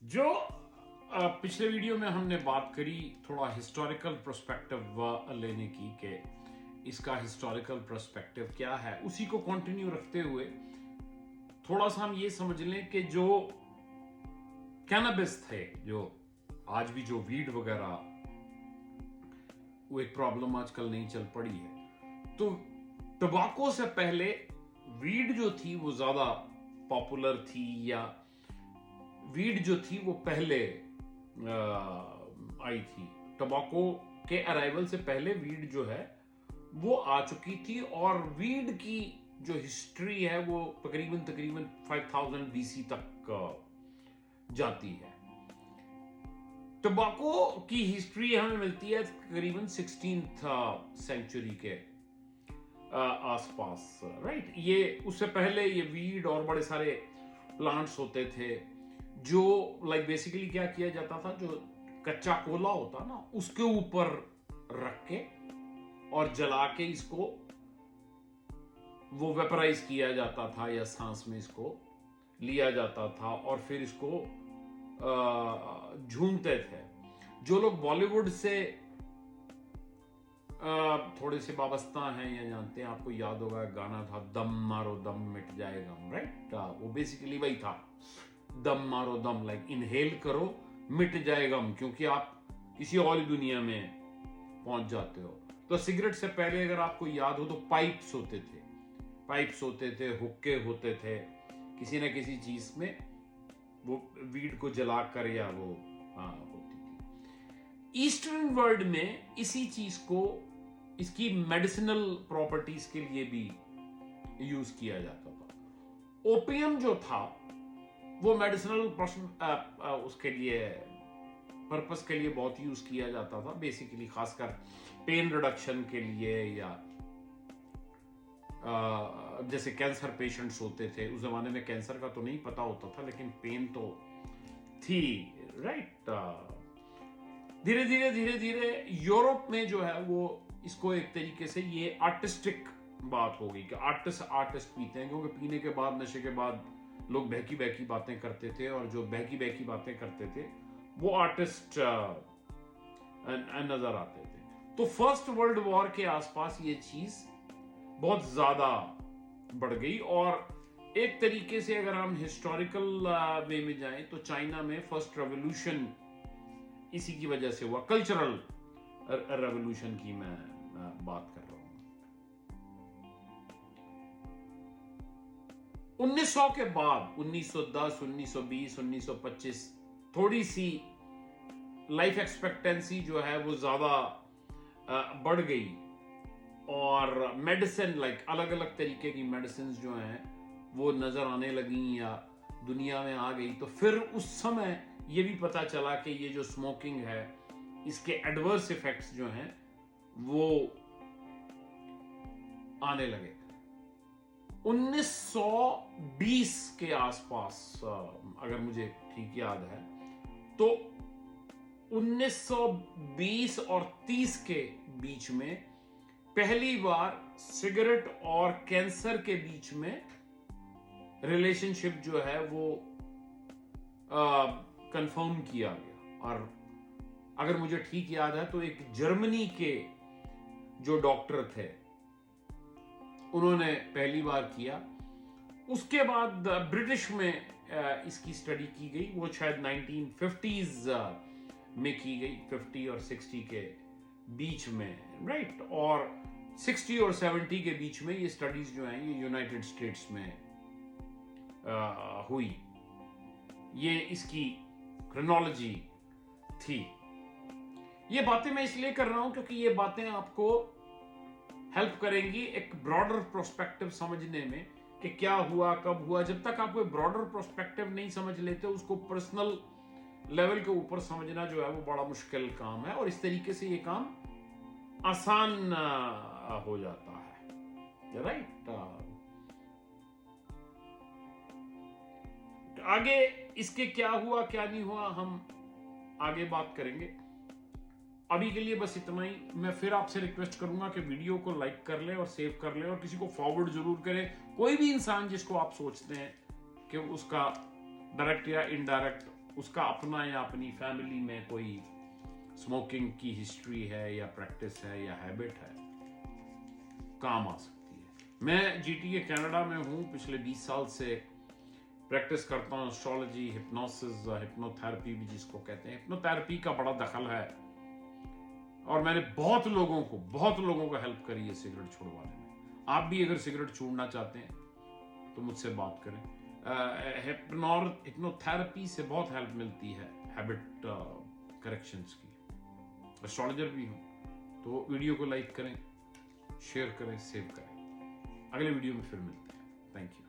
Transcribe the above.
जो पिछले वीडियो में हमने बात करी थोड़ा हिस्टोरिकल पर्सपेक्टिव लेने की कि इसका हिस्टोरिकल पर्सपेक्टिव क्या है, उसी को कंटिन्यू रखते हुए थोड़ा सा हम ये समझ लें कि जो कैनबिस थे, जो आज भी जो वीड वगैरह, वो एक प्रॉब्लम आजकल नहीं चल पड़ी है। तो टबाको से पहले वीड जो थी वो ज्यादा पॉपुलर थी, या वीड जो थी वो पहले आई थी। टबाको के अराइवल से पहले वीड जो है वो आ चुकी थी, और वीड की जो हिस्ट्री है वो तकरीबन 5000 बीसी तक जाती है। टबाको की हिस्ट्री हमें मिलती है तकरीबन 16th सेंचुरी के आसपास, राइट। ये उससे पहले ये वीड और बड़े सारे प्लांट्स होते थे जो लाइक बेसिकली क्या किया जाता था, जो कच्चा कोला होता ना उसके ऊपर रख के और जला के इसको वो वेपराइज किया जाता था, या सांस में इसको लिया जाता था और फिर इसको झूमते थे। जो लोग बॉलीवुड से थोड़े से वाबस्ता हैं या जानते हैं, आपको याद होगा गाना था दम मारो दम मिट जाएगा, राइट। वो बेसिकली वही था, दम मारो दम, लाइक इनहेल करो मिट जाएगा, क्योंकि आप किसी और दुनिया में पहुंच जाते हो। तो सिगरेट से पहले अगर आपको याद हो तो पाइप्स होते थे, हुक्के होते थे, किसी न किसी चीज में वो वीड को जलाकर या वो होती थी। ईस्टर्न वर्ल्ड में इसी चीज को इसकी मेडिसिनल प्रॉपर्टीज के लिए भी यूज किया जाता था। ओपियम जो था वो मेडिसिनल उसके लिए पर्पस के लिए बहुत यूज किया जाता था, बेसिकली खासकर पेन रिडक्शन के लिए, या जैसे कैंसर पेशेंट्स होते थे उस जमाने में, कैंसर का तो नहीं पता होता था लेकिन पेन तो थी, राइट। धीरे धीरे यूरोप में जो है वो इसको एक तरीके से ये आर्टिस्टिक बात हो गई कि आर्टिस्ट पीते हैं, क्योंकि पीने के बाद, नशे के बाद लोग बहकी बातें करते थे, और जो बहकी बातें करते थे वो आर्टिस्ट नजर आते थे। तो फर्स्ट वर्ल्ड वॉर के आसपास ये चीज बहुत ज्यादा बढ़ गई, और एक तरीके से अगर हम हिस्टोरिकल वे में जाएं तो चाइना में फर्स्ट रेवोल्यूशन इसी की वजह से हुआ, कल्चरल रेवोल्यूशन की मैं बात कर रहा हूं। 1900 के बाद 1910, 1920, 1925 थोड़ी सी लाइफ एक्सपेक्टेंसी जो है वो ज्यादा बढ़ गई, और मेडिसिन लाइक अलग अलग तरीके की मेडिसिन जो हैं वो नजर आने लगी या दुनिया में आ गई। तो फिर उस समय ये भी पता चला कि ये जो स्मोकिंग है इसके एडवर्स इफेक्ट्स जो हैं वो आने लगे। 1920 के आसपास अगर मुझे ठीक याद है तो 1920 और 30 के बीच में पहली बार सिगरेट और कैंसर के बीच में रिलेशनशिप जो है वो कंफर्म किया गया। और अगर मुझे ठीक याद है तो एक जर्मनी के जो डॉक्टर थे उन्होंने पहली बार किया। उसके बाद ब्रिटिश में इसकी स्टडी की गई, वो शायद 1950s में की गई, 50 और 60 के बीच में, राइट। और 60 और 70 के बीच में ये स्टडीज जो हैं ये यूनाइटेड स्टेट्स में हुई। ये इसकी क्रोनोलॉजी थी। ये बातें मैं इसलिए कर रहा हूं क्योंकि ये बातें आपको हेल्प करेंगी एक ब्रॉडर प्रोस्पेक्टिव समझने में कि क्या हुआ, कब हुआ। जब तक आप कोई ब्रॉडर प्रोस्पेक्टिव नहीं समझ लेते, उसको पर्सनल लेवल के ऊपर समझना जो है वो बड़ा मुश्किल काम है, और इस तरीके से ये काम आसान हो जाता है, राइट। आगे इसके क्या हुआ क्या नहीं हुआ हम आगे बात करेंगे। अभी के लिए बस इतना ही। मैं फिर आपसे रिक्वेस्ट करूंगा कि वीडियो को लाइक कर ले और सेव कर ले, और किसी को फॉरवर्ड जरूर करें। कोई भी इंसान जिसको आप सोचते हैं कि उसका डायरेक्ट या इनडायरेक्ट उसका अपना या अपनी फैमिली में कोई स्मोकिंग की हिस्ट्री है या प्रैक्टिस है या हैबिट है, काम आ सकती है। मैं GTA कनाडा में हूँ, पिछले 20 साल से प्रैक्टिस करता हूँ एस्ट्रोलॉजी, हिप्नोसिस, हिप्नोथेरेपी भी जिसको कहते हैं। हिप्नोथेरेपी का बड़ा दखल है और मैंने बहुत लोगों को हेल्प करी है सिगरेट छुड़वाने में। आप भी अगर सिगरेट छोड़ना चाहते हैं तो मुझसे बात करें। हिप्नोथेरेपी से बहुत हेल्प मिलती है हैबिट करेक्शंस की। एस्ट्रोलॉजर भी हूँ, तो वीडियो को लाइक करें, शेयर करें, सेव करें। अगले वीडियो में फिर मिलते हैं। Thank you.